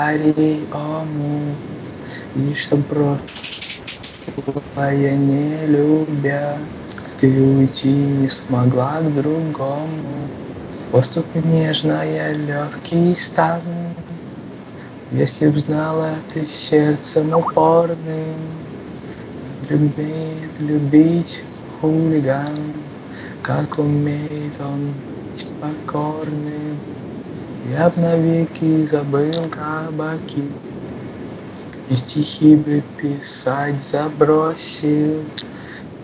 ому, и что прошлое не любя, ты уйти не смогла к другому. Поступь нежная, легкий стан. Если б знала ты сердцем упорным, умеет любить хулиган, как умеет он быть покорным. Я б навеки забыл кабаки, и стихи бы писать забросил,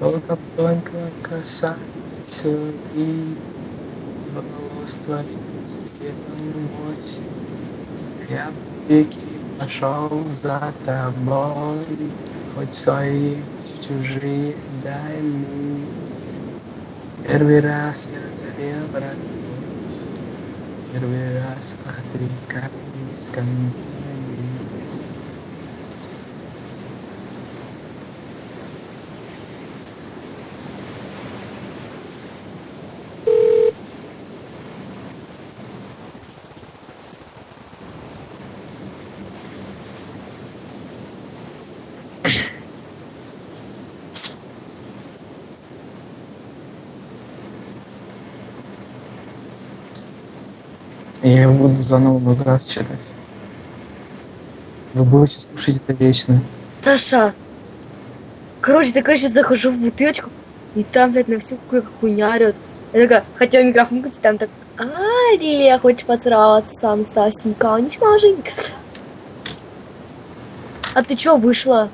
только касаться и волос твоих цветом осень. Я б навеки пошел за тобой, хоть в свои, хоть в чужие дали. Первый раз я завел враг, первый раз отрекаюсь ко мне. Я его буду заново много раз читать. Вы будете слушать это вечно. Таша. Короче, такая сейчас захожу в бутылочку, и там, блядь, на всю какую-то хуйня орёт. Я такая, хотела микрофон включить, там так, Лилия, хочешь поцеловаться сам, Стасик, конечно же. А ты чё вышла?